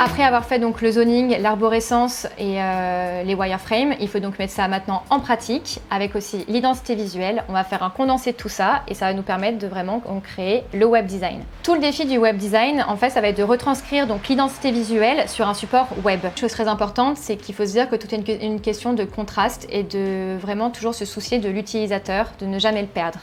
Après avoir fait donc le zoning, l'arborescence et les wireframes, il faut donc mettre ça maintenant en pratique avec aussi l'identité visuelle. On va faire un condensé de tout ça et ça va nous permettre de vraiment créer le web design. Tout le défi du web design, en fait, ça va être de retranscrire donc l'identité visuelle sur un support web. Chose très importante, c'est qu'il faut se dire que tout est une question de contraste et de vraiment toujours se soucier de l'utilisateur, de ne jamais le perdre.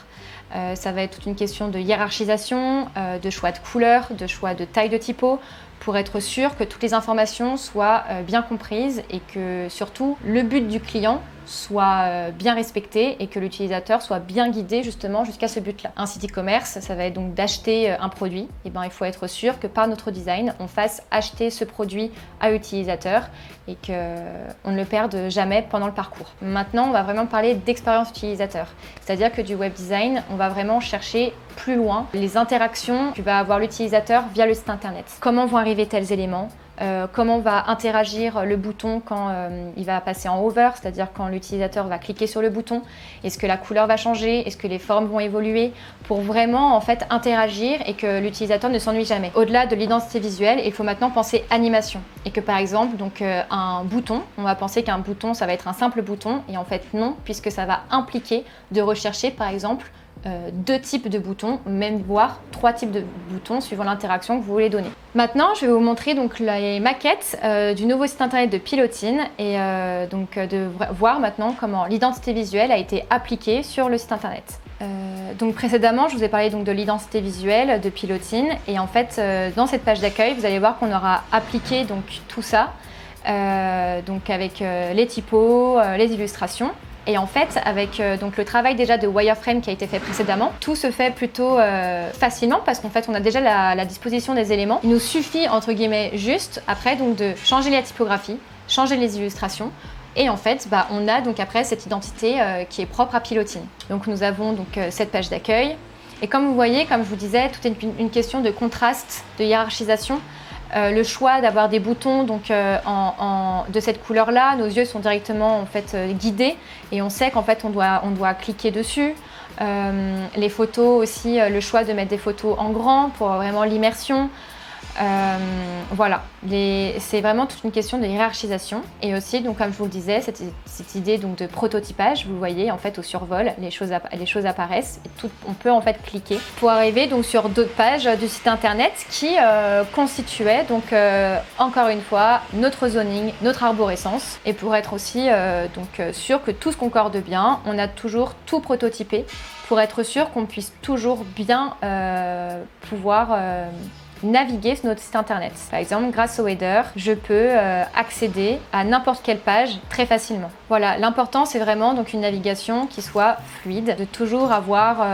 Ça va être toute une question de hiérarchisation, de choix de couleurs, de choix de taille de typo, pour être sûr que toutes les informations soient bien comprises et que surtout le but du client soit bien respecté et que l'utilisateur soit bien guidé justement jusqu'à ce but-là. Un site e-commerce, ça va être donc d'acheter un produit. Et ben, il faut être sûr que par notre design, on fasse acheter ce produit à l'utilisateur et qu'on ne le perde jamais pendant le parcours. Maintenant, on va vraiment parler d'expérience utilisateur. C'est-à-dire que du web design, on va vraiment chercher plus loin les interactions que va avoir l'utilisateur via le site internet. Comment vont arriver tels éléments ? Comment va interagir le bouton quand il va passer en hover, c'est-à-dire quand l'utilisateur va cliquer sur le bouton. Est-ce que la couleur va changer? Est-ce que les formes vont évoluer? Pour vraiment en fait interagir et que l'utilisateur ne s'ennuie jamais. Au-delà de l'identité visuelle, il faut maintenant penser animation. Et que par exemple, donc, un bouton, on va penser qu'un bouton, ça va être un simple bouton. Et en fait non, puisque ça va impliquer de rechercher par exemple 2 types de boutons, même voire 3 types de boutons suivant l'interaction que vous voulez donner. Maintenant, je vais vous montrer donc les maquettes du nouveau site internet de Pilotine et donc de voir maintenant comment l'identité visuelle a été appliquée sur le site internet. Donc précédemment, je vous ai parlé donc de l'identité visuelle de Pilotine et en fait, dans cette page d'accueil, vous allez voir qu'on aura appliqué donc tout ça, donc avec les typos, les illustrations. Et en fait, avec donc le travail déjà de wireframe qui a été fait précédemment, tout se fait plutôt facilement parce qu'en fait, on a déjà la disposition des éléments. Il nous suffit, entre guillemets, juste après donc de changer la typographie, changer les illustrations. Et en fait, on a donc après cette identité qui est propre à Pilotine. Donc nous avons donc cette page d'accueil. Et comme vous voyez, comme je vous disais, tout est une question de contraste, de hiérarchisation. Le choix d'avoir des boutons donc, de cette couleur-là, nos yeux sont directement en fait, guidés et on sait qu'en fait on doit cliquer dessus. Les photos aussi, le choix de mettre des photos en grand pour vraiment l'immersion. Voilà, c'est vraiment toute une question de hiérarchisation et aussi, donc, comme je vous le disais, cette idée donc, de prototypage, vous voyez en fait au survol, les choses apparaissent et on peut en fait cliquer pour arriver donc, sur d'autres pages du site internet qui constituaient donc encore une fois notre zoning, notre arborescence et pour être aussi donc, sûr que tout se concorde bien, on a toujours tout prototypé pour être sûr qu'on puisse toujours bien pouvoir naviguer sur notre site internet. Par exemple, grâce au header, je peux accéder à n'importe quelle page très facilement. Voilà, l'important c'est vraiment donc une navigation qui soit fluide, de toujours avoir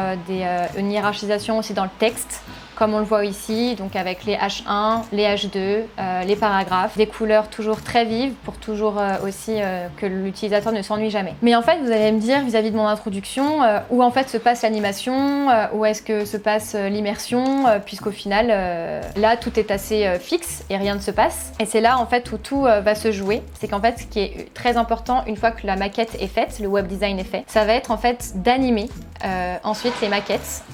une hiérarchisation aussi dans le texte, comme on le voit ici, donc avec les H1, les H2, les paragraphes, des couleurs toujours très vives pour toujours aussi que l'utilisateur ne s'ennuie jamais. Mais en fait, vous allez me dire vis-à-vis de mon introduction, où en fait se passe l'animation, où est-ce que se passe l'immersion, puisqu'au final, là, tout est assez fixe et rien ne se passe. Et c'est là en fait où tout va se jouer. C'est qu'en fait, ce qui est très important, une fois que la maquette est faite, le web design est fait, ça va être en fait d'animer ensuite les maquettes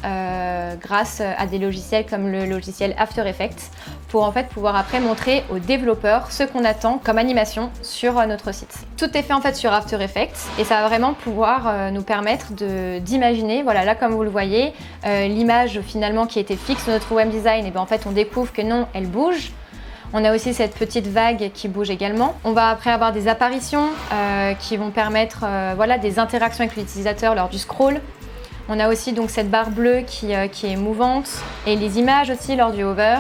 grâce à des logiciels comme le logiciel After Effects pour en fait pouvoir après montrer aux développeurs ce qu'on attend comme animation sur notre site. Tout est fait en fait sur After Effects et ça va vraiment pouvoir nous permettre d'imaginer, voilà là comme vous le voyez, l'image finalement qui était fixe sur notre web design, et bien en fait on découvre que non, elle bouge. On a aussi cette petite vague qui bouge également. On va après avoir des apparitions qui vont permettre voilà, des interactions avec l'utilisateur lors du scroll. On a aussi donc cette barre bleue qui est mouvante et les images aussi lors du hover.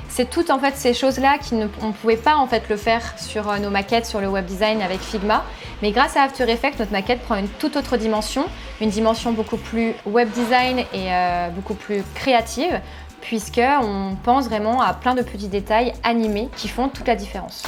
C'est toutes en fait ces choses-là on ne pouvait pas en fait le faire sur nos maquettes sur le web design avec Figma, mais grâce à After Effects, notre maquette prend une toute autre dimension, une dimension beaucoup plus web design et beaucoup plus créative, puisqu'on pense vraiment à plein de petits détails animés qui font toute la différence.